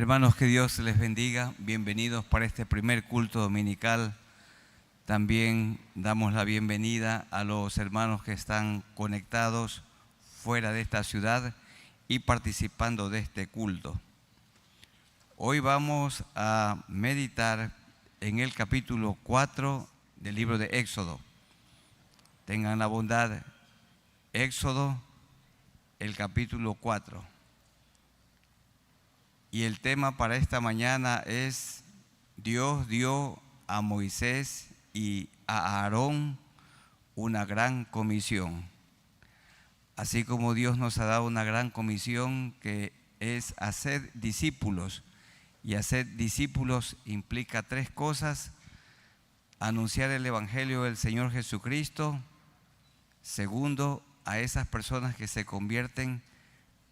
Hermanos, que Dios les bendiga. Bienvenidos para este primer culto dominical. También damos la bienvenida a los hermanos que están conectados fuera de esta ciudad y participando de este culto. Hoy vamos a meditar en el capítulo 4 del libro de Éxodo. Tengan la bondad. Éxodo, el capítulo 4. Y el tema para esta mañana es: Dios dio a Moisés y a Aarón una gran comisión. Así como Dios nos ha dado una gran comisión, que es hacer discípulos. Y hacer discípulos implica tres cosas: anunciar el evangelio del Señor Jesucristo. Segundo, a esas personas que se convierten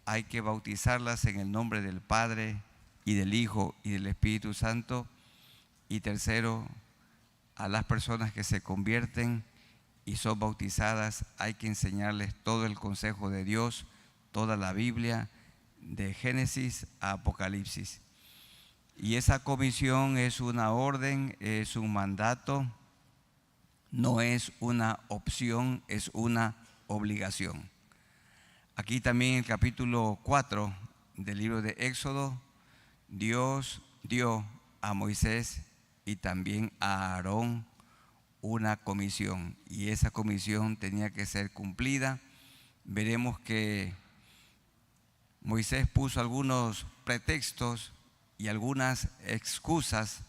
hay que bautizarlas en el nombre del Padre y del Hijo y del Espíritu Santo. Y tercero, a las personas que se convierten y son bautizadas hay que enseñarles todo el consejo de Dios, toda la Biblia, de Génesis a Apocalipsis. Y esa comisión es una orden, es un mandato, no es una opción, es una obligación. Aquí también en el capítulo 4 del libro de Éxodo, Dios dio a Moisés y también a Aarón una comisión, y esa comisión tenía que ser cumplida. Veremos que Moisés puso algunos pretextos y algunas excusas,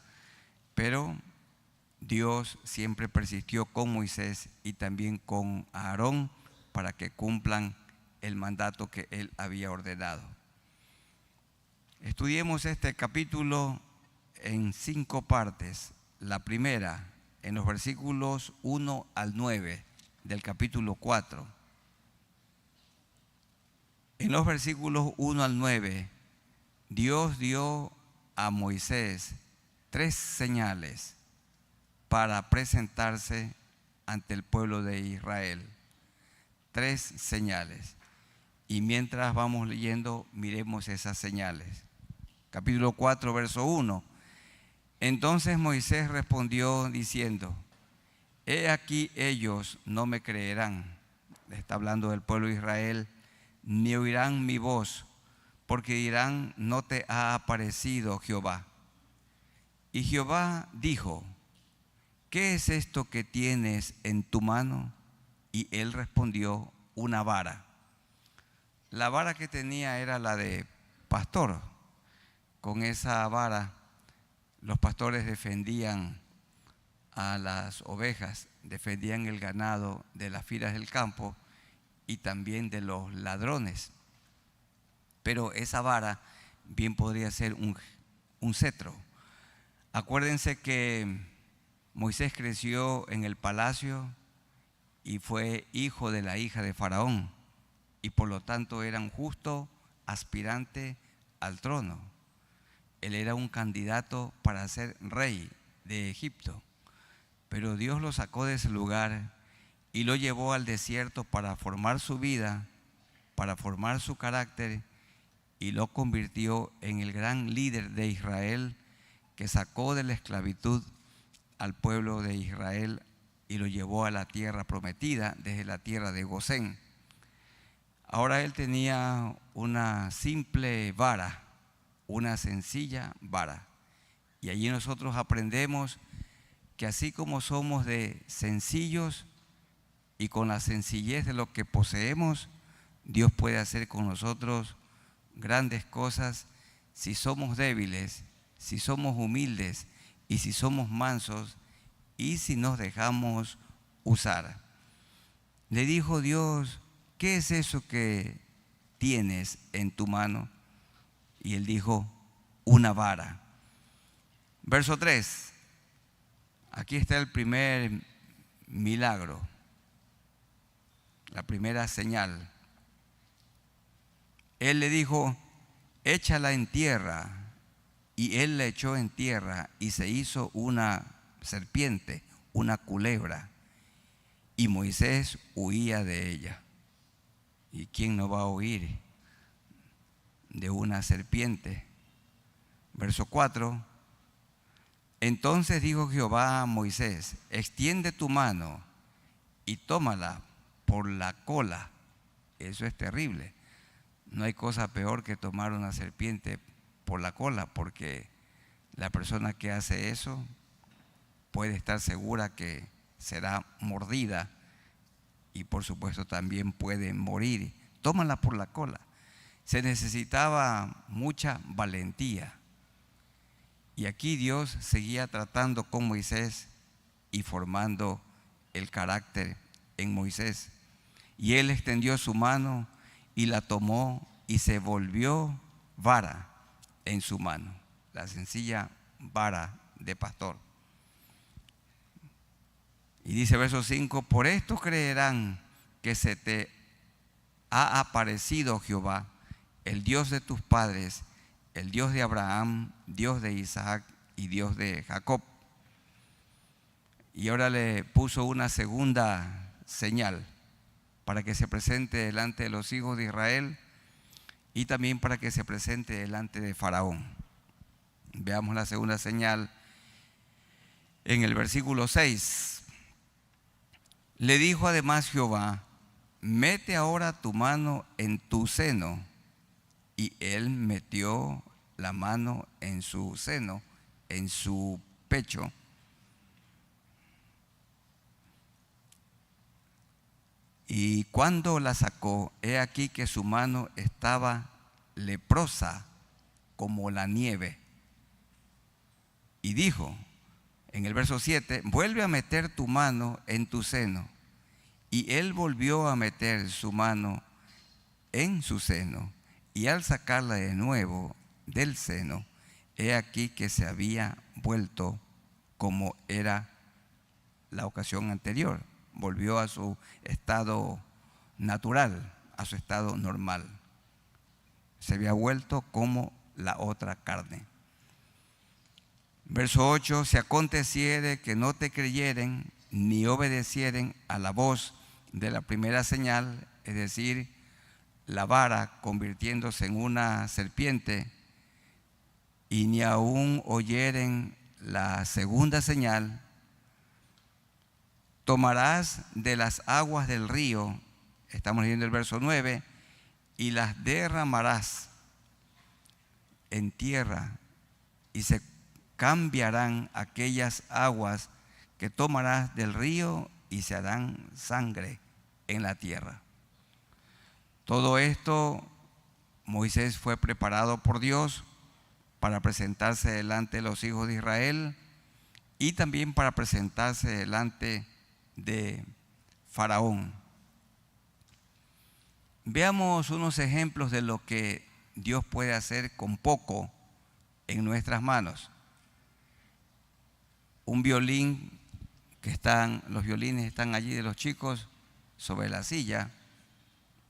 pero Dios siempre persistió con Moisés y también con Aarón para que cumplan el mandato que él había ordenado. Estudiemos este capítulo en 5 partes. La primera, en los versículos 1 al 9 del capítulo 4. En los versículos 1 al 9, Dios dio a Moisés 3 señales para presentarse ante el pueblo de Israel. 3 señales. Y mientras vamos leyendo, miremos esas señales. Capítulo 4, verso 1. Entonces Moisés respondió diciendo: he aquí ellos no me creerán, está hablando del pueblo de Israel, ni oirán mi voz, porque dirán: no te ha aparecido Jehová. Y Jehová dijo: ¿qué es esto que tienes en tu mano? Y él respondió: una vara. La vara que tenía era la de pastor. Con esa vara los pastores defendían a las ovejas, defendían el ganado de las fieras del campo y también de los ladrones. Pero esa vara bien podría ser un cetro. Acuérdense que Moisés creció en el palacio y fue hijo de la hija de Faraón, y por lo tanto era un justo aspirante al trono. Él era un candidato para ser rey de Egipto, pero Dios lo sacó de ese lugar y lo llevó al desierto para formar su vida, para formar su carácter, y lo convirtió en el gran líder de Israel, que sacó de la esclavitud al pueblo de Israel y lo llevó a la tierra prometida, desde la tierra de Gosén. Ahora él tenía una simple vara, una sencilla vara. Y allí nosotros aprendemos que así como somos de sencillos y con la sencillez de lo que poseemos, Dios puede hacer con nosotros grandes cosas si somos débiles, si somos humildes y si somos mansos y si nos dejamos usar. Le dijo Dios: ¿qué es eso que tienes en tu mano? Y él dijo: una vara. Verso 3. Aquí está el primer milagro, la primera señal. Él le dijo: échala en tierra. Y él la echó en tierra y se hizo una serpiente, una culebra. Y Moisés huía de ella. ¿Y quién no va a huir de una serpiente? Verso 4. Entonces dijo Jehová a Moisés: extiende tu mano y tómala por la cola. Eso es terrible. No hay cosa peor que tomar una serpiente por la cola, porque la persona que hace eso puede estar segura que será mordida y por supuesto también puede morir. Tómala por la cola. Se necesitaba mucha valentía. Y aquí Dios seguía tratando con Moisés y formando el carácter en Moisés. Y él extendió su mano y la tomó y se volvió vara en su mano, la sencilla vara de pastor. Y dice verso 5: por esto creerán que se te ha aparecido Jehová, el Dios de tus padres, el Dios de Abraham, Dios de Isaac y Dios de Jacob. Y ahora le puso una segunda señal para que se presente delante de los hijos de Israel y también para que se presente delante de Faraón. Veamos la segunda señal en el versículo 6. Le dijo además Jehová: mete ahora tu mano en tu seno. Y él metió la mano en su seno, en su pecho. Y cuando la sacó, he aquí que su mano estaba leprosa como la nieve. Y dijo en el verso 7: vuelve a meter tu mano en tu seno. Y él volvió a meter su mano en su seno. Y al sacarla de nuevo del seno, he aquí que se había vuelto como era la ocasión anterior. Volvió a su estado natural, a su estado normal. Se había vuelto como la otra carne. Verso 8: si aconteciere que no te creyeren ni obedecieren a la voz de la primera señal, es decir, la vara convirtiéndose en una serpiente, y ni aún oyeren la segunda señal, tomarás de las aguas del río, estamos leyendo el verso 9, y las derramarás en tierra, y se cambiarán aquellas aguas que tomarás del río y se harán sangre en la tierra. Todo esto Moisés fue preparado por Dios para presentarse delante de los hijos de Israel y también para presentarse delante de Faraón. Veamos unos ejemplos de lo que Dios puede hacer con poco en nuestras manos. Un violín los violines están allí de los chicos sobre la silla,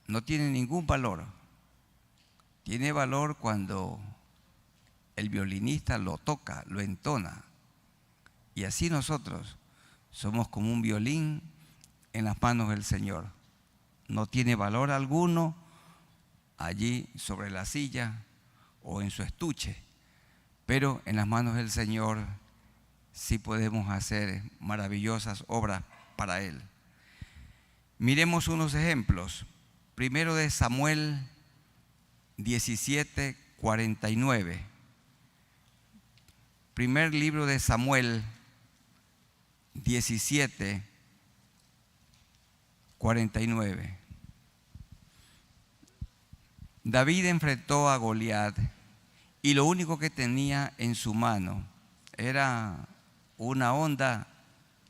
no tiene ningún valor. Tiene valor cuando el violinista lo toca, lo entona. Y así nosotros somos como un violín en las manos del Señor. No tiene valor alguno allí sobre la silla o en su estuche, pero en las manos del Señor sí podemos hacer maravillosas obras para Él. Miremos unos ejemplos. Primero de Samuel 17:49. Primer libro de Samuel 17:49. David enfrentó a Goliat y lo único que tenía en su mano era una honda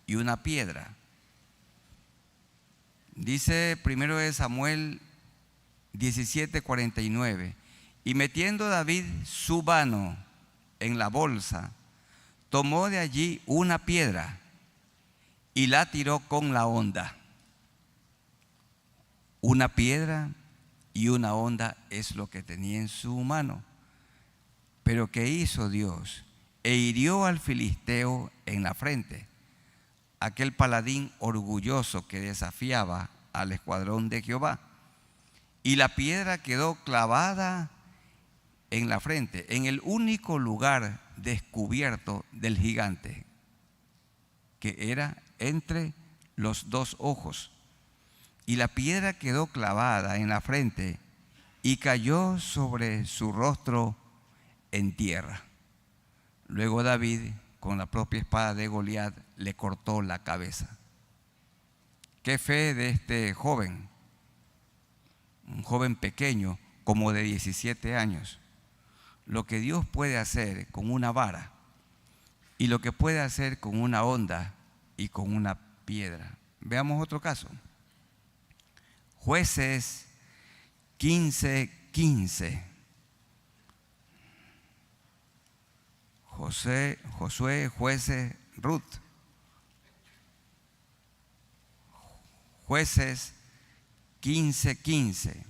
y una piedra. Dice primero de Samuel 17:49, y metiendo David su mano en la bolsa, tomó de allí una piedra y la tiró con la honda. Una piedra y una honda es lo que tenía en su mano. Pero ¿qué hizo Dios? E hirió al filisteo en la frente, aquel paladín orgulloso que desafiaba al escuadrón de Jehová. Y la piedra quedó clavada en la frente, en el único lugar descubierto del gigante, que era entre los dos ojos. Y la piedra quedó clavada en la frente y cayó sobre su rostro en tierra. Luego David, con la propia espada de Goliat, le cortó la cabeza. Qué fe de este joven, un joven pequeño, como de 17 años. Lo que Dios puede hacer con una vara y lo que puede hacer con una honda y con una piedra. Veamos otro caso. Jueces 15:15. Josué, jueces, Ruth. Jueces 15:15.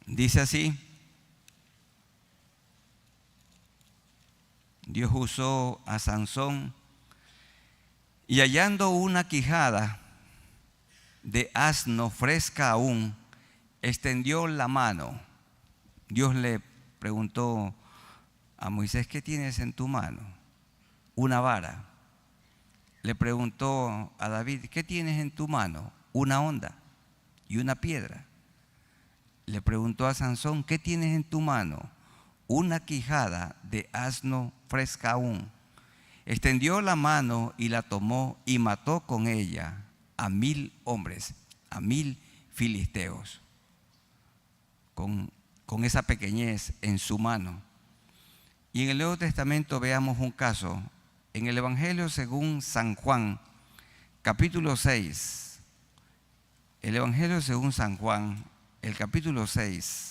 Dice así: Dios usó a Sansón y hallando una quijada de asno fresca aún, extendió la mano. Dios le preguntó a Moisés: ¿qué tienes en tu mano? Una vara. Le preguntó a David: ¿qué tienes en tu mano? Una honda y una piedra. Le preguntó a Sansón: ¿qué tienes en tu mano? Una quijada de asno fresca aún. Extendió la mano y la tomó y mató con ella a 1000 hombres, a 1000 filisteos, con esa pequeñez en su mano. Y en el Nuevo Testamento veamos un caso. En el Evangelio según San Juan, capítulo 6. El Evangelio según San Juan, el capítulo 6.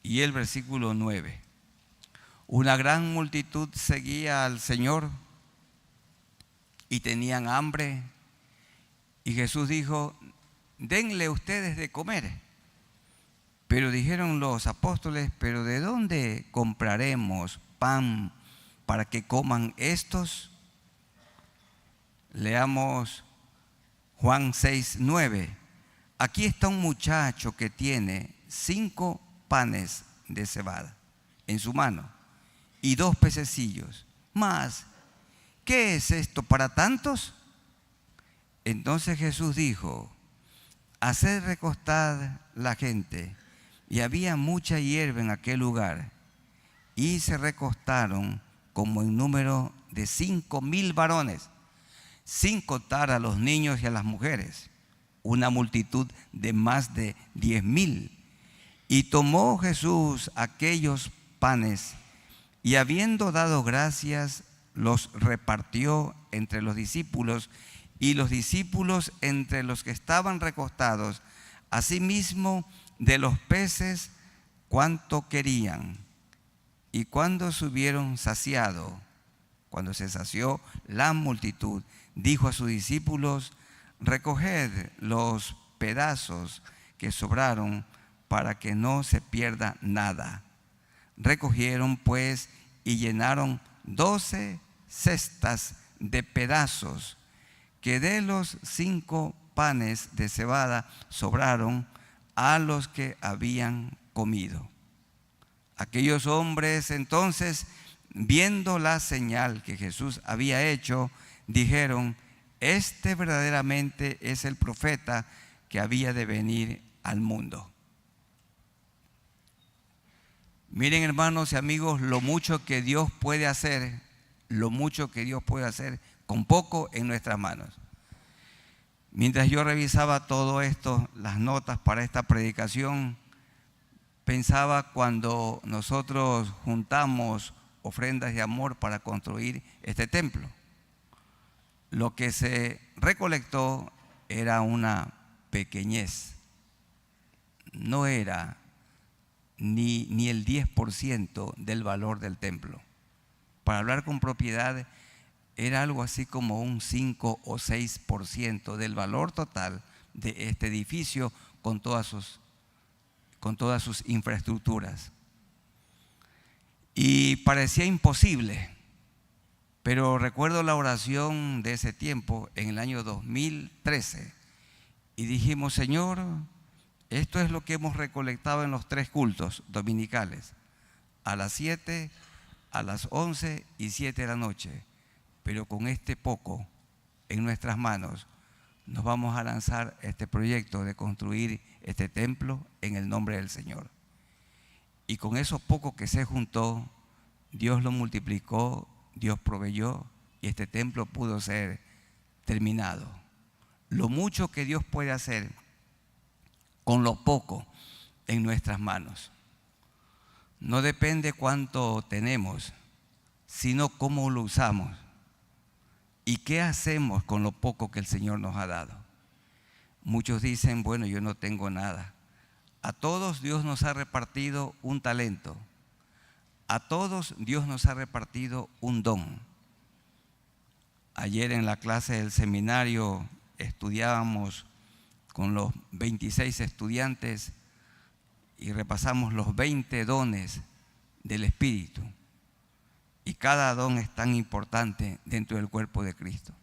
Y el versículo 9. Una gran multitud seguía al Señor y tenían hambre. Y Jesús dijo: denle ustedes de comer. Pero dijeron los apóstoles: ¿pero de dónde compraremos pan para que coman estos? Leamos Juan 6:9. Aquí está un muchacho que tiene 5 panes de cebada en su mano y 2 pececillos. Mas, ¿qué es esto para tantos? Entonces Jesús dijo: haced recostar la gente. Y había mucha hierba en aquel lugar, y se recostaron como en número de 5000 varones, sin contar a los niños y a las mujeres, una multitud de más de 10,000. Y tomó Jesús aquellos panes, y habiendo dado gracias, los repartió entre los discípulos, y los discípulos entre los que estaban recostados, asimismo de los peces cuanto querían. Y cuando se hubieron saciado, cuando se sació la multitud, dijo a sus discípulos: recoged los pedazos que sobraron para que no se pierda nada. Recogieron pues y llenaron 12 cestas de pedazos que de los 5 panes de cebada sobraron a los que habían comido. Aquellos hombres entonces, viendo la señal que Jesús había hecho, dijeron: este verdaderamente es el profeta que había de venir al mundo. Miren, hermanos y amigos, lo mucho que Dios puede hacer, lo mucho que Dios puede hacer con poco en nuestras manos. Mientras yo revisaba todo esto, las notas para esta predicación, pensaba cuando nosotros juntamos ofrendas de amor para construir este templo. Lo que se recolectó era una pequeñez, no era ni el 10% del valor del templo. Para hablar con propiedad, era algo así como un 5 o 6% del valor total de este edificio con todas sus infraestructuras. Y parecía imposible, pero recuerdo la oración de ese tiempo en el año 2013 y dijimos: Señor, esto es lo que hemos recolectado en los 3 cultos dominicales, a las 7, a las 11 y 7 de la noche, pero con este poco en nuestras manos nos vamos a lanzar este proyecto de construir este templo en el nombre del Señor. Y con eso poco que se juntó, Dios lo multiplicó, Dios proveyó y este templo pudo ser terminado. Lo mucho que Dios puede hacer con lo poco en nuestras manos. No depende cuánto tenemos, sino cómo lo usamos y qué hacemos con lo poco que el Señor nos ha dado. Muchos dicen: bueno, yo no tengo nada. A todos Dios nos ha repartido un talento. A todos Dios nos ha repartido un don. Ayer en la clase del seminario estudiábamos con los 26 estudiantes y repasamos los 20 dones del Espíritu. Y cada don es tan importante dentro del cuerpo de Cristo.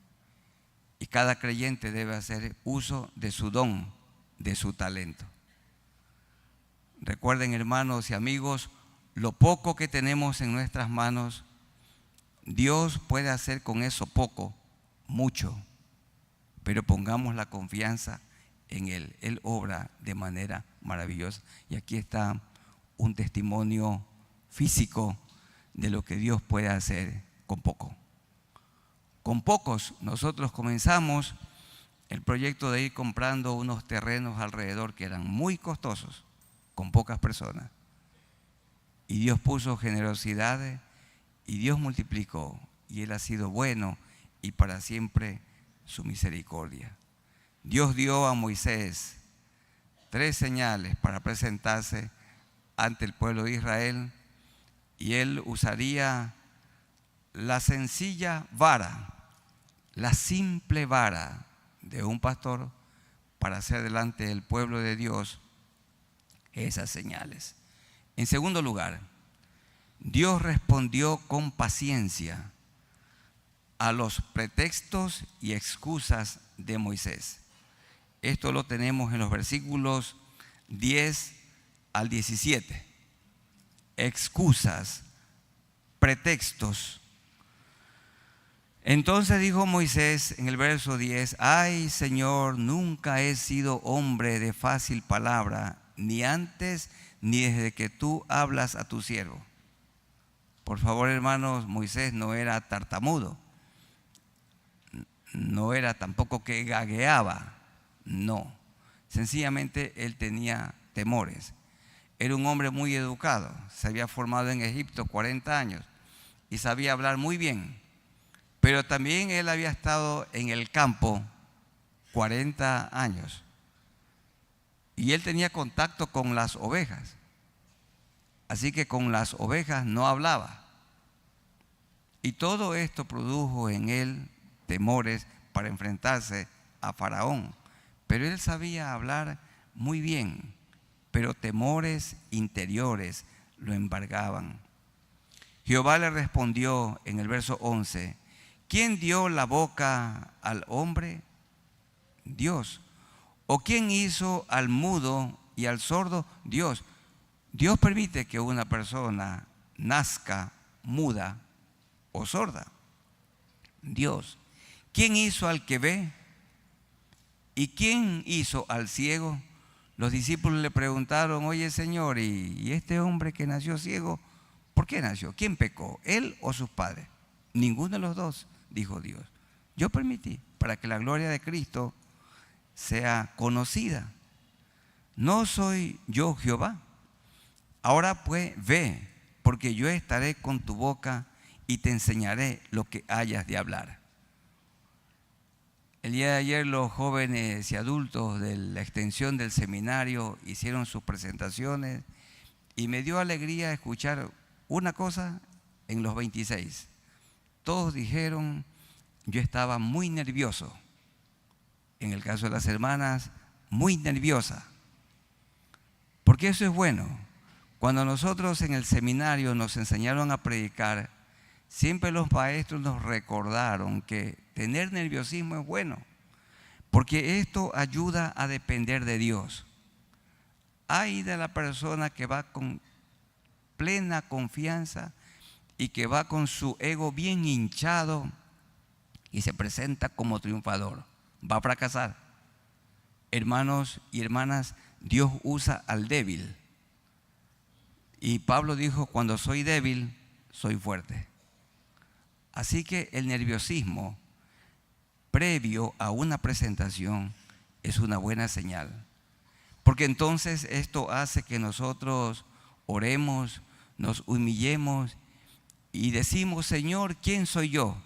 Y cada creyente debe hacer uso de su don, de su talento. Recuerden, hermanos y amigos, lo poco que tenemos en nuestras manos, Dios puede hacer con eso poco, mucho, pero pongamos la confianza en Él. Él obra de manera maravillosa. Y aquí está un testimonio físico de lo que Dios puede hacer con poco. Con pocos nosotros comenzamos el proyecto de ir comprando unos terrenos alrededor que eran muy costosos, con pocas personas. Y Dios puso generosidad y Dios multiplicó. Y Él ha sido bueno y para siempre su misericordia. Dios dio a Moisés 3 señales para presentarse ante el pueblo de Israel, y Él usaría la sencilla vara, la simple vara de un pastor para hacer delante del pueblo de Dios esas señales. En segundo lugar, Dios respondió con paciencia a los pretextos y excusas de Moisés. Esto lo tenemos en los versículos 10 al 17. Excusas, pretextos. Entonces dijo Moisés en el verso 10: ay, Señor, nunca he sido hombre de fácil palabra, ni antes ni desde que tú hablas a tu siervo. Por favor, hermanos, Moisés no era tartamudo, no era tampoco que gagueaba, no. Sencillamente él tenía temores. Era un hombre muy educado, se había formado en Egipto 40 años y sabía hablar muy bien, pero también él había estado en el campo 40 años y él tenía contacto con las ovejas, así que con las ovejas no hablaba. Y todo esto produjo en él temores para enfrentarse a Faraón, pero él sabía hablar muy bien, pero temores interiores lo embargaban. Jehová le respondió en el verso 11: ¿quién dio la boca al hombre? Dios. ¿O quién hizo al mudo y al sordo? Dios. Dios permite que una persona nazca muda o sorda. Dios. ¿Quién hizo al que ve? ¿Y quién hizo al ciego? Los discípulos le preguntaron: oye, Señor, ¿y este hombre que nació ciego, por qué nació? ¿Quién pecó, él o sus padres? Ninguno de los dos, dijo Dios. Yo permití para que la gloria de Cristo sea conocida. ¿No soy yo Jehová? Ahora pues ve, porque yo estaré con tu boca y te enseñaré lo que hayas de hablar. El día de ayer los jóvenes y adultos de la extensión del seminario hicieron sus presentaciones y me dio alegría escuchar una cosa en los 26. Todos dijeron: yo estaba muy nervioso. En el caso de las hermanas, muy nerviosa. Porque eso es bueno. Cuando nosotros en el seminario nos enseñaron a predicar, siempre los maestros nos recordaron que tener nerviosismo es bueno, porque esto ayuda a depender de Dios. Ay de la persona que va con plena confianza y que va con su ego bien hinchado y se presenta como triunfador. Va a fracasar. Hermanos y hermanas, Dios usa al débil. Y Pablo dijo, cuando soy débil, soy fuerte. Así que el nerviosismo previo a una presentación es una buena señal. Porque entonces esto hace que nosotros oremos, nos humillemos y decimos, Señor, ¿quién soy yo?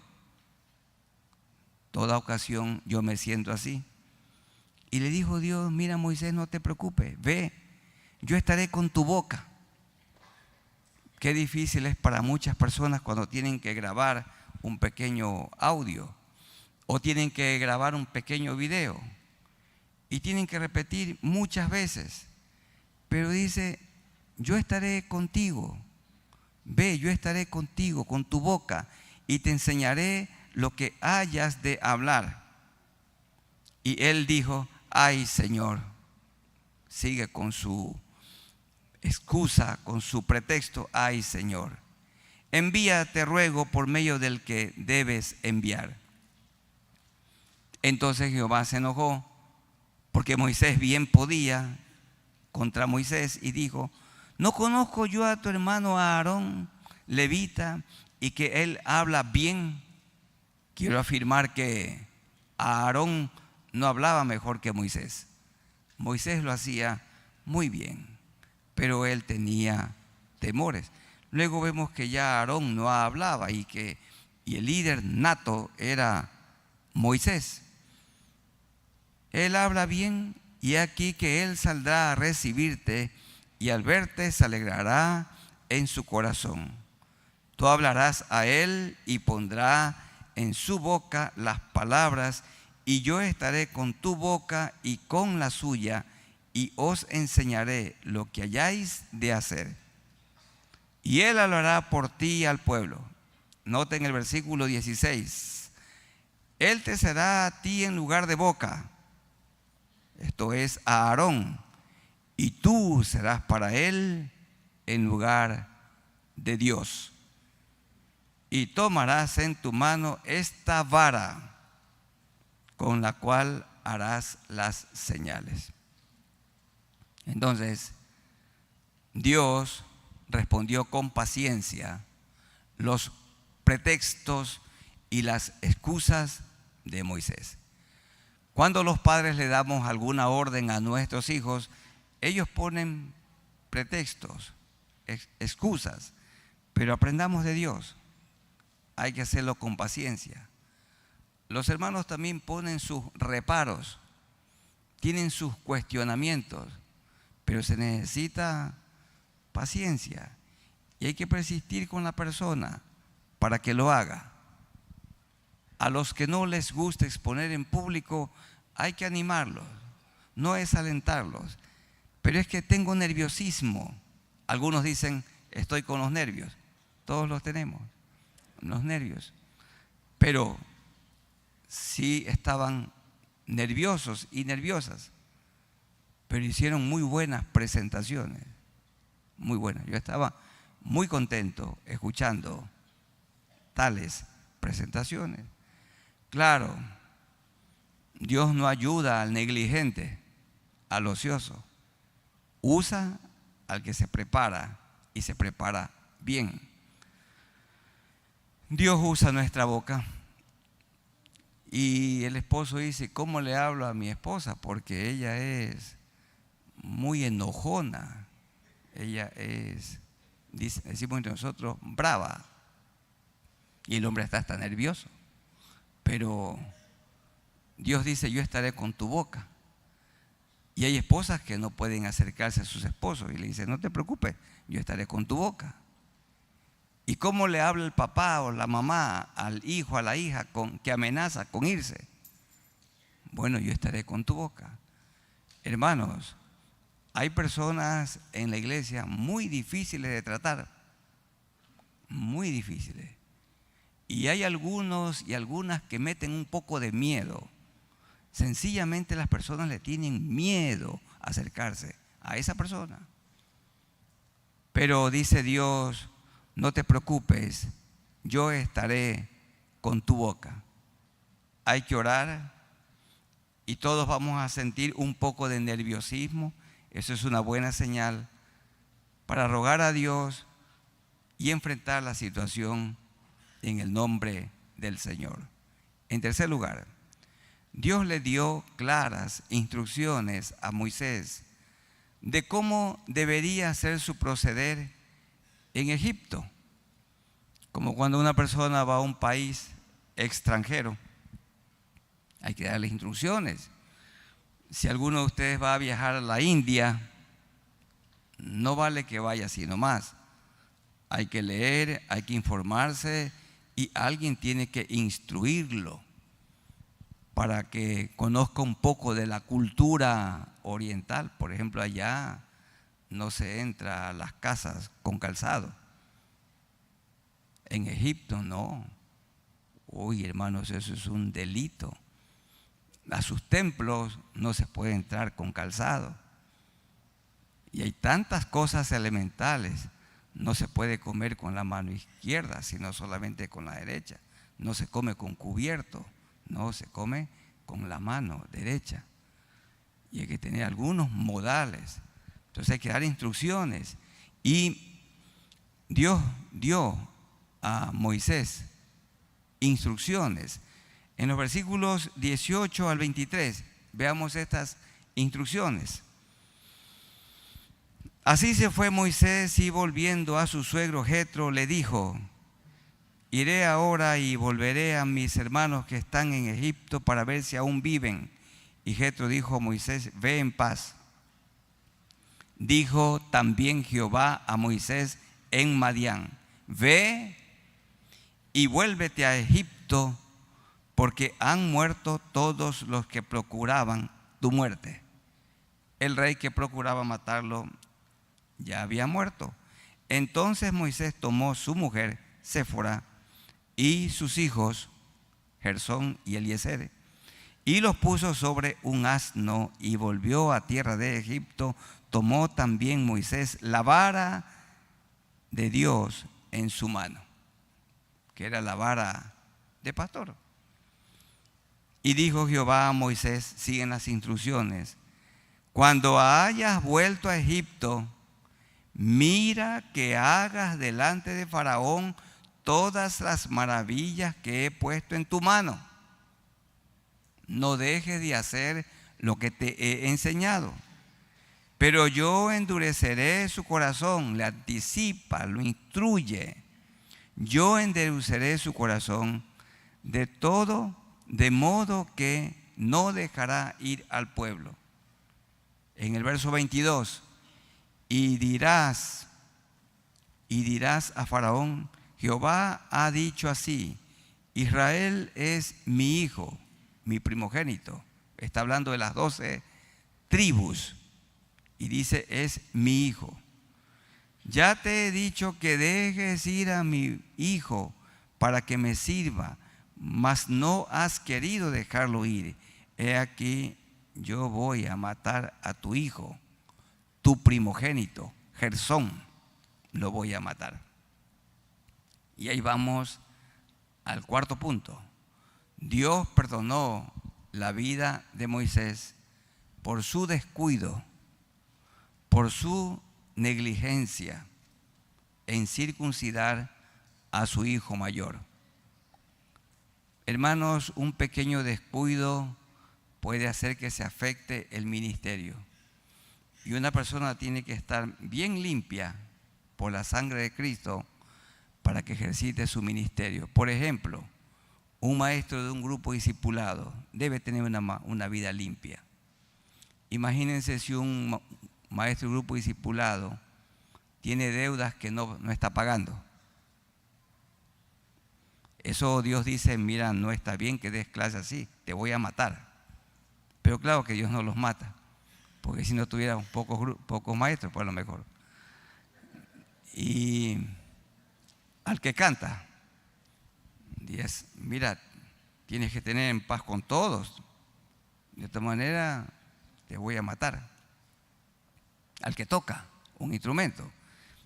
Toda ocasión yo me siento así. Y le dijo Dios, mira Moisés, no te preocupes, ve, yo estaré con tu boca. Qué difícil es para muchas personas cuando tienen que grabar un pequeño audio o tienen que grabar un pequeño video y tienen que repetir muchas veces. Pero dice, yo estaré contigo, ve, yo estaré contigo con tu boca y te enseñaré lo que hayas de hablar. Y él dijo, ay Señor, sigue con su excusa, con su pretexto, ay Señor, envía, te ruego, por medio del que debes enviar. Entonces Jehová se enojó porque Moisés bien podía contra Moisés y dijo, ¿no conozco yo a tu hermano Aarón, levita, y que él habla bien? Quiero afirmar que Aarón no hablaba mejor que Moisés. Moisés lo hacía muy bien, pero él tenía temores. Luego vemos que ya Aarón no hablaba y el líder nato era Moisés. Él habla bien y aquí que él saldrá a recibirte y al verte se alegrará en su corazón. Tú hablarás a él y pondrá en su boca las palabras y yo estaré con tu boca y con la suya y os enseñaré lo que hayáis de hacer. Y él hablará por ti al pueblo. Noten el versículo 16. Él te será a ti en lugar de boca. Esto es a Aarón. Y tú serás para él en lugar de Dios. Y tomarás en tu mano esta vara con la cual harás las señales. Entonces, Dios respondió con paciencia los pretextos y las excusas de Moisés. Cuando los padres le damos alguna orden a nuestros hijos, ellos ponen pretextos, excusas, pero aprendamos de Dios. Hay que hacerlo con paciencia. Los hermanos también ponen sus reparos, tienen sus cuestionamientos, pero se necesita paciencia y hay que persistir con la persona para que lo haga. A los que no les gusta exponer en público hay que animarlos, no es alentarlos, pero es que tengo nerviosismo. Algunos dicen, estoy con los nervios. Todos los tenemos, los nervios. Pero sí estaban nerviosos y nerviosas, pero hicieron muy buenas presentaciones, muy buenas. Yo estaba muy contento escuchando tales presentaciones. Claro, Dios no ayuda al negligente, al ocioso. Usa al que se prepara y se prepara bien. Dios usa nuestra boca. Y el esposo dice, ¿cómo le hablo a mi esposa? Porque ella es muy enojona. Ella es, decimos entre nosotros, brava. Y el hombre está hasta nervioso. Pero Dios dice, yo estaré con tu boca. Y hay esposas que no pueden acercarse a sus esposos y le dicen, no te preocupes, yo estaré con tu boca. ¿Y cómo le habla el papá o la mamá al hijo, a la hija que amenaza con irse? Bueno, yo estaré con tu boca. Hermanos, hay personas en la iglesia muy difíciles de tratar, muy difíciles. Y hay algunos y algunas que meten un poco de miedo. Sencillamente las personas le tienen miedo a acercarse a esa persona. Pero dice Dios, no te preocupes, yo estaré con tu boca. Hay que orar y todos vamos a sentir un poco de nerviosismo. Eso es una buena señal para rogar a Dios y enfrentar la situación en el nombre del Señor. En tercer lugar, Dios le dio claras instrucciones a Moisés de cómo debería ser su proceder en Egipto. Como cuando una persona va a un país extranjero, hay que darle instrucciones. Si alguno de ustedes va a viajar a la India, no vale que vaya así nomás. Hay que leer, hay que informarse y alguien tiene que instruirlo para que conozca un poco de la cultura oriental. Por ejemplo, allá no se entra a las casas con calzado. En Egipto no. Uy, hermanos, eso es un delito. A sus templos no se puede entrar con calzado. Y hay tantas cosas elementales. No se puede comer con la mano izquierda, sino solamente con la derecha. No se come con cubierto, no, se come con la mano derecha. Y hay que tener algunos modales. Entonces hay que dar instrucciones. Y Dios dio a Moisés instrucciones. En los versículos 18 al 23, veamos estas instrucciones. Así se fue Moisés y volviendo a su suegro Jetro le dijo: iré ahora y volveré a mis hermanos que están en Egipto para ver si aún viven. Y Jetro dijo a Moisés: ve en paz. Dijo también Jehová a Moisés en Madián: ve y vuélvete a Egipto, porque han muerto todos los que procuraban tu muerte. El rey que procuraba matarlo ya había muerto. Entonces Moisés tomó su mujer Séfora y sus hijos Gersón y Eliezer y los puso sobre un asno y volvió a tierra de Egipto. Tomó también Moisés la vara de Dios en su mano, que era la vara de pastor. Y dijo Jehová a Moisés, siguen las instrucciones: cuando hayas vuelto a Egipto, mira que hagas delante de Faraón todas las maravillas que he puesto en tu mano. No dejes de hacer lo que te he enseñado. Pero yo endureceré su corazón, le anticipa, lo instruye. Yo endureceré su corazón de todo, de modo que no dejará ir al pueblo. En el verso 22, y dirás a Faraón: Jehová ha dicho así: Israel es mi hijo, mi primogénito. Está hablando de las 12 tribus y dice: es mi hijo. Ya te he dicho que dejes ir a mi hijo para que me sirva, mas no has querido dejarlo ir. He aquí, yo voy a matar a tu hijo, tu primogénito, Gersón, lo voy a matar. Y ahí vamos al cuarto punto. Dios perdonó la vida de Moisés por su descuido, por su negligencia en circuncidar a su hijo mayor. Hermanos, un pequeño descuido puede hacer que se afecte el ministerio. Y una persona tiene que estar bien limpia por la sangre de Cristo para que ejercite su ministerio. Por ejemplo, un maestro de un grupo discipulado debe tener una vida limpia. Imagínense si un maestro de grupo discipulado tiene deudas que no está pagando. Eso Dios dice: mira, no está bien que des clase así, te voy a matar. Pero claro que Dios no los mata. porque si no tuviera pocos maestros, pues a lo mejor. Y al que canta, dice, mira, tienes que tener en paz con todos, de esta manera te voy a matar. Al que toca un instrumento,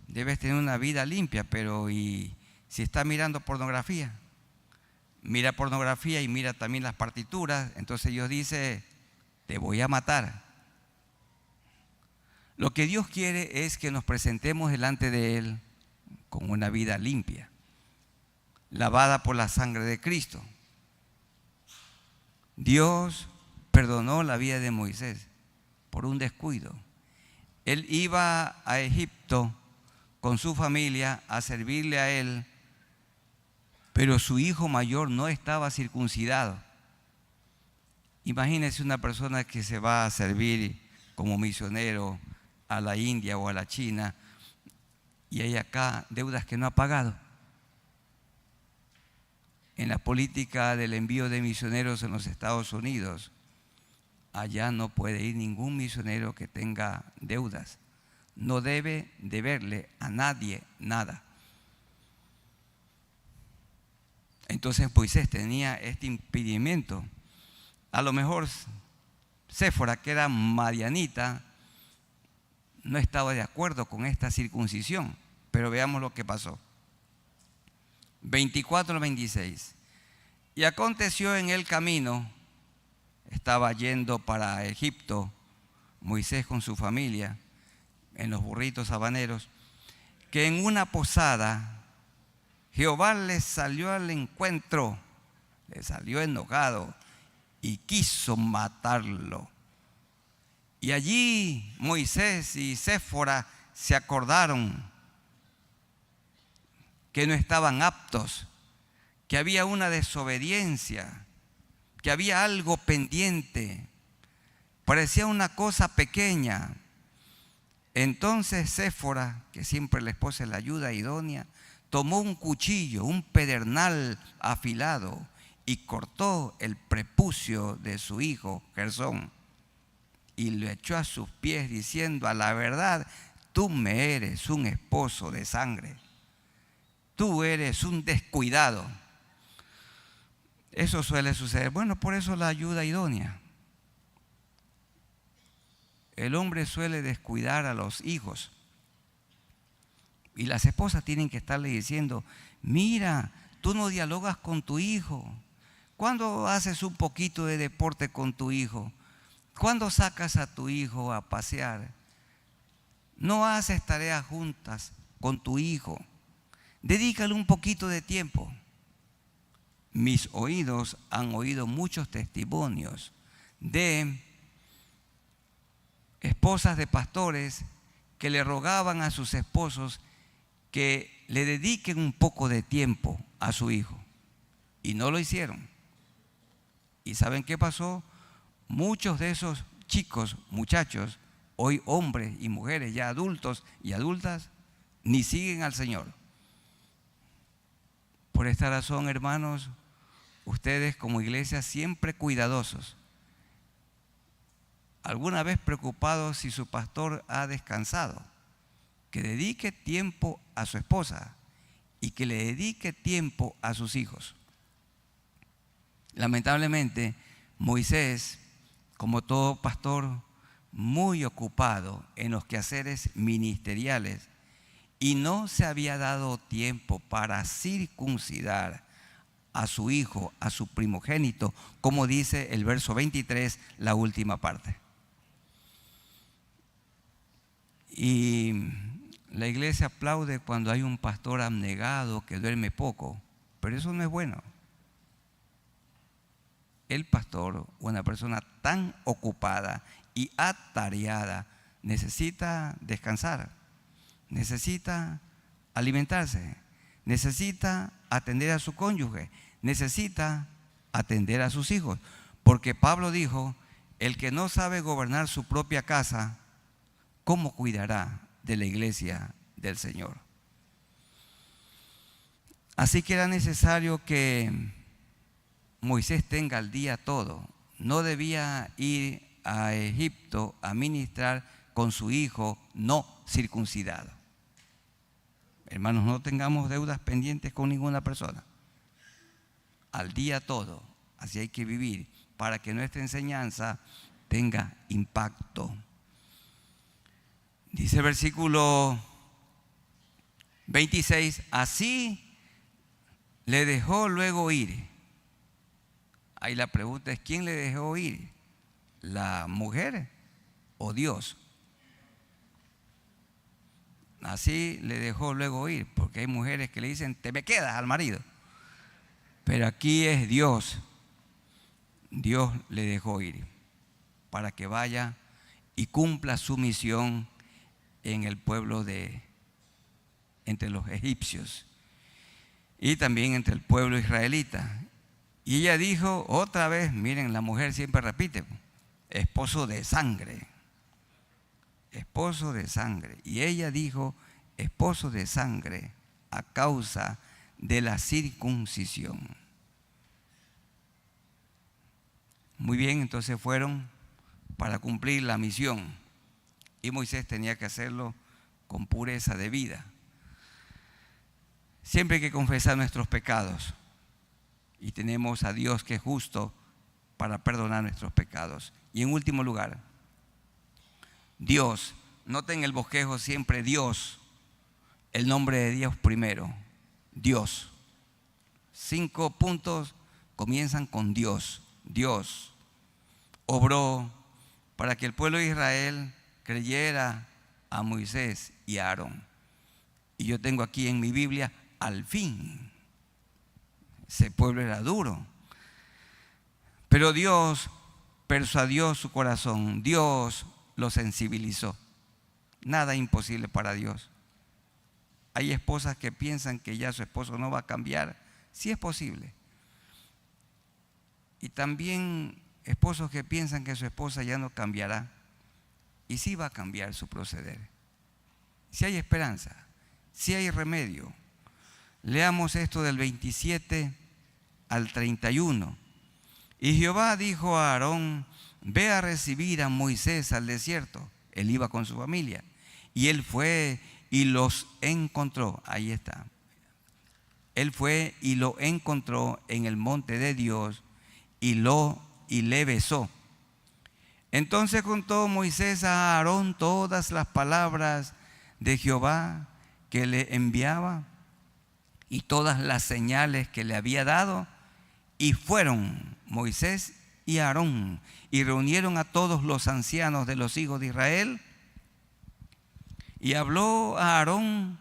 debes tener una vida limpia, pero y si está mirando pornografía, mira pornografía y mira también las partituras, entonces Dios dice, te voy a matar. Lo que Dios quiere es que nos presentemos delante de Él con una vida limpia, lavada por la sangre de Cristo. Dios perdonó la vida de Moisés por un descuido. Él iba a Egipto con su familia a servirle a él, pero su hijo mayor no estaba circuncidado. Imagínense una persona que se va a servir como misionero a la India o a la China y hay acá deudas que no ha pagado. En la política del envío de misioneros en los Estados Unidos, allá no puede ir ningún misionero que tenga deudas. No debe deberle a nadie nada. Entonces Moisés tenía este impedimento. A lo mejor Séfora, que era madianita, no estaba de acuerdo con esta circuncisión, pero veamos lo que pasó. 24 al 26. Y aconteció en el camino, estaba yendo para Egipto, Moisés con su familia, en los burritos habaneros, que en una posada Jehová le salió al encuentro, le salió enojado y quiso matarlo. Y allí Moisés y Séfora se acordaron que no estaban aptos, que había una desobediencia, que había algo pendiente. Parecía una cosa pequeña. Entonces Séfora, que siempre la esposa es la ayuda idónea, tomó un cuchillo, un pedernal afilado y cortó el prepucio de su hijo Gersón y lo echó a sus pies diciendo, a la verdad, tú me eres un esposo de sangre. Tú eres un descuidado. Eso suele suceder. Bueno, por eso la ayuda idónea. El hombre suele descuidar a los hijos. Y las esposas tienen que estarle diciendo, mira, tú no dialogas con tu hijo. ¿Cuándo haces un poquito de deporte con tu hijo? ¿Cuándo sacas a tu hijo a pasear? No haces tareas juntas con tu hijo. Dedícale un poquito de tiempo. Mis oídos han oído muchos testimonios de esposas de pastores que le rogaban a sus esposos que le dediquen un poco de tiempo a su hijo. Y no lo hicieron. ¿Y saben qué pasó? Muchos de esos chicos, muchachos, hoy hombres y mujeres ya adultos y adultas, ni siguen al Señor. Por esta razón, hermanos, ustedes como iglesia siempre cuidadosos. ¿Alguna vez preocupados si su pastor ha descansado? Que dedique tiempo a su esposa y que le dedique tiempo a sus hijos. Lamentablemente, Moisés, como todo pastor, muy ocupado en los quehaceres ministeriales y no se había dado tiempo para circuncidar a su hijo, a su primogénito, como dice el verso 23, la última parte. Y la iglesia aplaude cuando hay un pastor abnegado que duerme poco, pero eso no es bueno. El pastor, una persona tan ocupada y atareada, necesita descansar, necesita alimentarse, necesita atender a su cónyuge, necesita atender a sus hijos. Porque Pablo dijo, el que no sabe gobernar su propia casa, ¿cómo cuidará de la iglesia del Señor? Así que era necesario que Moisés tenga al día todo. No debía ir a Egipto a ministrar con su hijo no circuncidado. Hermanos, no tengamos deudas pendientes con ninguna persona. Al día todo. Así hay que vivir para que nuestra enseñanza tenga impacto. Dice el versículo 26, así le dejó luego ir. Ahí la pregunta es, ¿quién le dejó ir? ¿La mujer o Dios? Así le dejó luego ir, porque hay mujeres que le dicen, te me quedas al marido. Pero aquí es Dios. Dios le dejó ir para que vaya y cumpla su misión en el pueblo entre los egipcios y también entre el pueblo israelita. Y ella dijo otra vez, miren, la mujer siempre repite, esposo de sangre, esposo de sangre. Y ella dijo, esposo de sangre a causa de la circuncisión. Muy bien, entonces fueron para cumplir la misión y Moisés tenía que hacerlo con pureza de vida. Siempre hay que confesar nuestros pecados y tenemos a Dios que es justo para perdonar nuestros pecados. Y en último lugar, Dios, noten el bosquejo siempre Dios, el nombre de Dios primero, Dios. 5 puntos comienzan con Dios. Dios obró para que el pueblo de Israel creyera a Moisés y a Aarón. Y yo tengo aquí en mi Biblia, al fin. Ese pueblo era duro. Pero Dios persuadió su corazón. Dios lo sensibilizó. Nada imposible para Dios. Hay esposas que piensan que ya su esposo no va a cambiar. Sí es posible. Y también esposos que piensan que su esposa ya no cambiará. Y sí va a cambiar su proceder. Si hay esperanza, si hay remedio. Leamos esto del 27 al 31. Y Jehová dijo a Aarón, ve a recibir a Moisés al desierto. Él iba con su familia. Y él fue y los encontró. Ahí está. Él fue y lo encontró en el monte de Dios y le besó. Entonces contó Moisés a Aarón todas las palabras de Jehová que le enviaba y todas las señales que le había dado. Y fueron Moisés y Aarón y reunieron a todos los ancianos de los hijos de Israel. Y habló a Aarón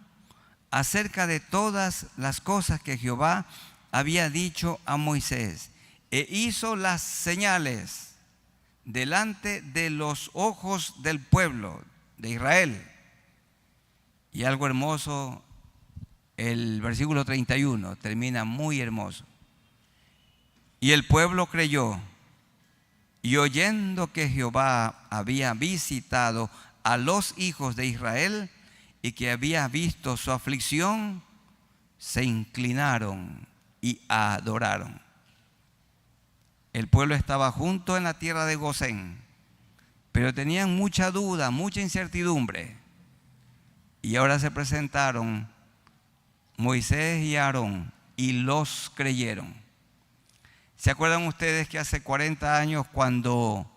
acerca de todas las cosas que Jehová había dicho a Moisés. E hizo las señales delante de los ojos del pueblo de Israel. Y algo hermoso, el versículo 31 termina muy hermoso. Y el pueblo creyó, y oyendo que Jehová había visitado a los hijos de Israel y que había visto su aflicción, se inclinaron y adoraron. El pueblo estaba junto en la tierra de Gosén, pero tenían mucha duda, mucha incertidumbre. Y ahora se presentaron Moisés y Aarón y los creyeron. ¿Se acuerdan ustedes que hace 40 años cuando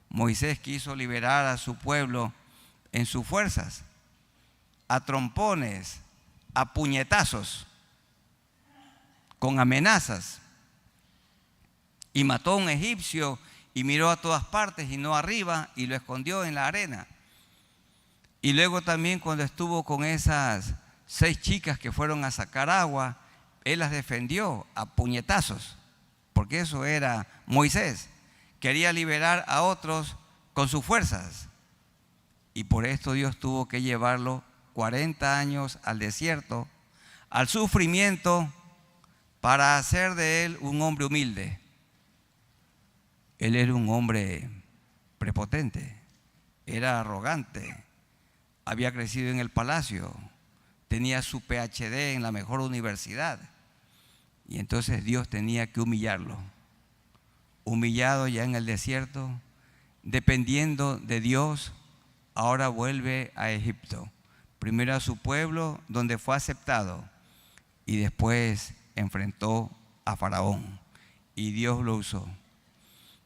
Moisés quiso liberar a su pueblo en sus fuerzas? A trompones, a puñetazos, con amenazas. Y mató a un egipcio y miró a todas partes y no arriba y lo escondió en la arena. Y luego también cuando estuvo con esas 6 chicas que fueron a sacar agua, él las defendió a puñetazos, porque eso era Moisés. Quería liberar a otros con sus fuerzas. Y por esto Dios tuvo que llevarlo 40 años al desierto, al sufrimiento, para hacer de él un hombre humilde. Él era un hombre prepotente, era arrogante, había crecido en el palacio, tenía su PhD en la mejor universidad. Y entonces Dios tenía que humillarlo. Humillado ya en el desierto, dependiendo de Dios, ahora vuelve a Egipto. Primero a su pueblo, donde fue aceptado, y después enfrentó a Faraón. Y Dios lo usó,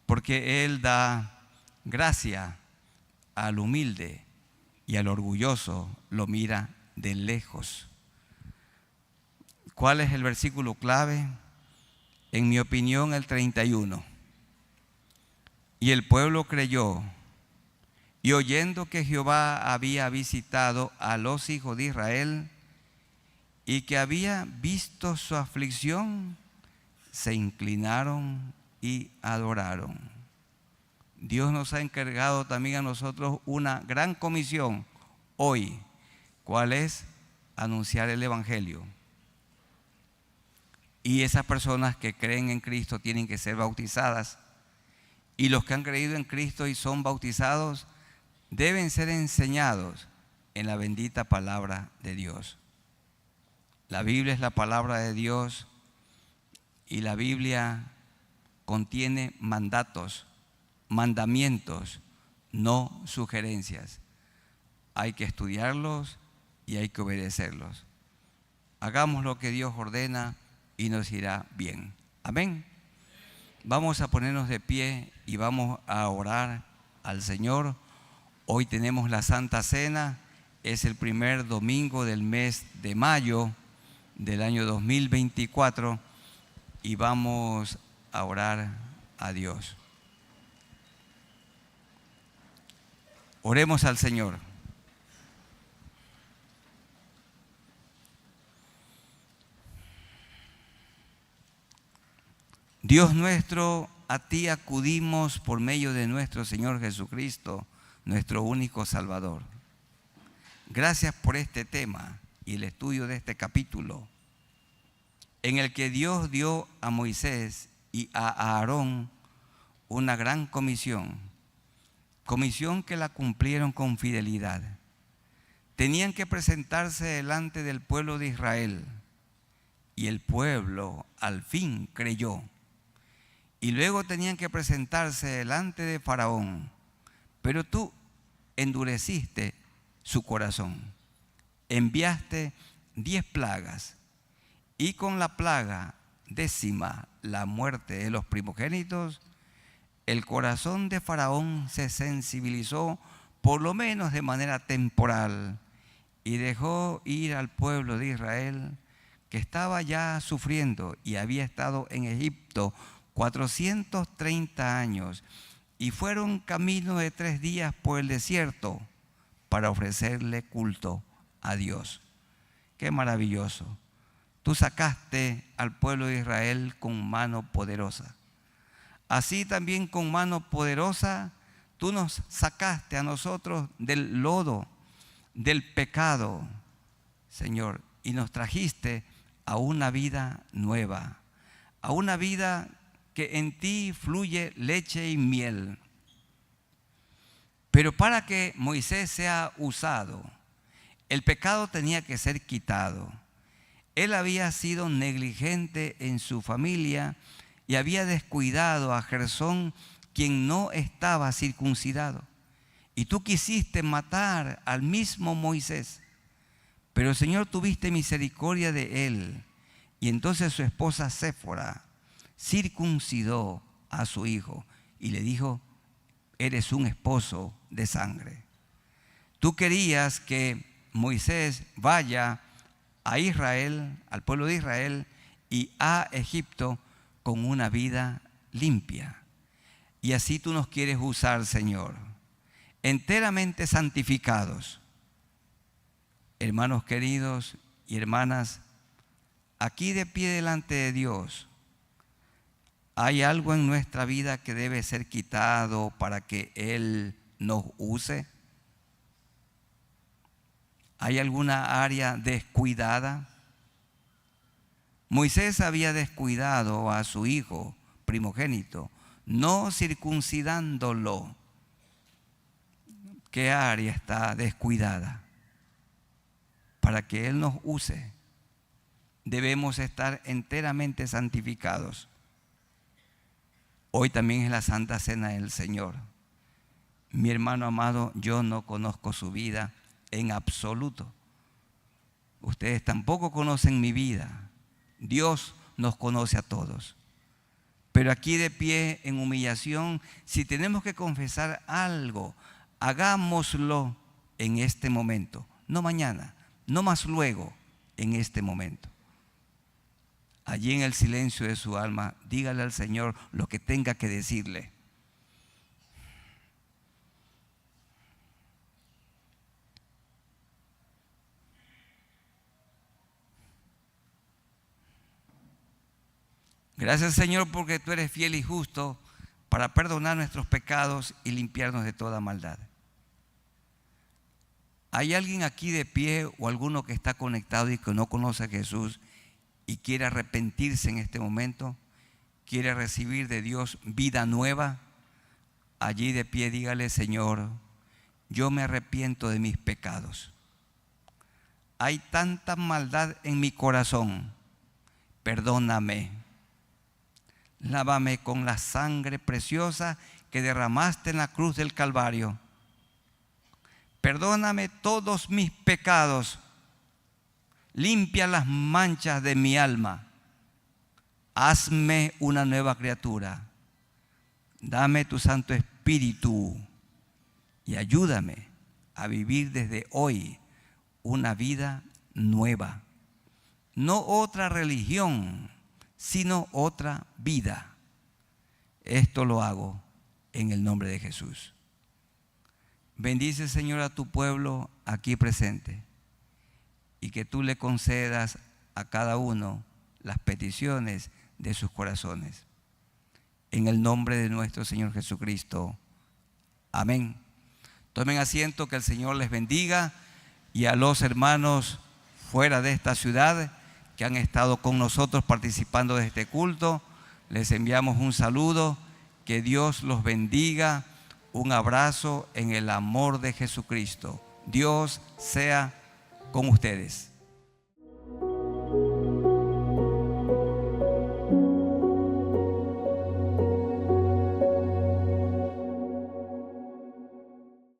porque Él da gracia al humilde y al orgulloso lo mira de lejos. ¿Cuál es el versículo clave? En mi opinión, el 31. Y el pueblo creyó, y oyendo que Jehová había visitado a los hijos de Israel y que había visto su aflicción, se inclinaron y adoraron. Dios nos ha encargado también a nosotros una gran comisión hoy. ¿Cuál es? Anunciar el Evangelio. Y esas personas que creen en Cristo tienen que ser bautizadas. Y los que han creído en Cristo y son bautizados deben ser enseñados en la bendita palabra de Dios. La Biblia es la palabra de Dios y la Biblia contiene mandatos, mandamientos, no sugerencias. Hay que estudiarlos y hay que obedecerlos. Hagamos lo que Dios ordena y nos irá bien. Amén. Vamos a ponernos de pie y vamos a orar al Señor. Hoy tenemos la Santa Cena, es el primer domingo del mes de mayo del año 2024 y vamos a orar a Dios. Oremos al Señor. Dios nuestro, a ti acudimos por medio de nuestro Señor Jesucristo, nuestro único Salvador. Gracias por este tema y el estudio de este capítulo, en el que Dios dio a Moisés y a Aarón una gran comisión que la cumplieron con fidelidad. Tenían que presentarse delante del pueblo de Israel y el pueblo al fin creyó. Y luego tenían que presentarse delante de Faraón, pero tú endureciste su corazón. Enviaste 10 plagas y con la plaga 10ª, la muerte de los primogénitos, el corazón de Faraón se sensibilizó, por lo menos de manera temporal, y dejó ir al pueblo de Israel, que estaba ya sufriendo y había estado en Egipto 430 años, y fueron camino de 3 días por el desierto para ofrecerle culto a Dios. Qué maravilloso. Tú sacaste al pueblo de Israel con mano poderosa. Así también con mano poderosa tú nos sacaste a nosotros del lodo, del pecado, Señor, y nos trajiste a una vida nueva, a una vida que en ti fluye leche y miel. Pero para que Moisés sea usado, el pecado tenía que ser quitado. Él había sido negligente en su familia y había descuidado a Gersón, quien no estaba circuncidado. Y tú quisiste matar al mismo Moisés. Pero Señor, tuviste misericordia de él. Y entonces su esposa Séfora circuncidó a su hijo y le dijo: eres un esposo de sangre. Tú querías que Moisés vaya a Israel, al pueblo de Israel y a Egipto con una vida limpia. Y así tú nos quieres usar, Señor, enteramente santificados. Hermanos queridos y hermanas, aquí de pie delante de Dios, ¿hay algo en nuestra vida que debe ser quitado para que Él nos use? ¿Hay alguna área descuidada? Moisés había descuidado a su hijo primogénito, no circuncidándolo. ¿Qué área está descuidada? Para que Él nos use, debemos estar enteramente santificados. Hoy también es la Santa Cena del Señor. Mi hermano amado, yo no conozco su vida en absoluto. Ustedes tampoco conocen mi vida. Dios nos conoce a todos. Pero aquí de pie, en humillación, si tenemos que confesar algo, hagámoslo en este momento, no mañana, no más luego, en este momento. Allí en el silencio de su alma, dígale al Señor lo que tenga que decirle. Gracias, Señor, porque tú eres fiel y justo para perdonar nuestros pecados y limpiarnos de toda maldad. ¿Hay alguien aquí de pie o alguno que está conectado y que no conoce a Jesús y quiere arrepentirse en este momento? ¿Quiere recibir de Dios vida nueva? Allí de pie dígale: Señor, yo me arrepiento de mis pecados. Hay tanta maldad en mi corazón. Perdóname. Lávame con la sangre preciosa que derramaste en la cruz del Calvario. Perdóname todos mis pecados. Limpia las manchas de mi alma. Hazme una nueva criatura. Dame tu Santo Espíritu y ayúdame a vivir desde hoy una vida nueva. No otra religión, sino otra vida. Esto lo hago en el nombre de Jesús. Bendice, Señor, a tu pueblo aquí presente y que tú le concedas a cada uno las peticiones de sus corazones. En el nombre de nuestro Señor Jesucristo. Amén. Tomen asiento, que el Señor les bendiga, y a los hermanos fuera de esta ciudad que han estado con nosotros participando de este culto, les enviamos un saludo. Que Dios los bendiga. Un abrazo en el amor de Jesucristo. Dios sea con ustedes.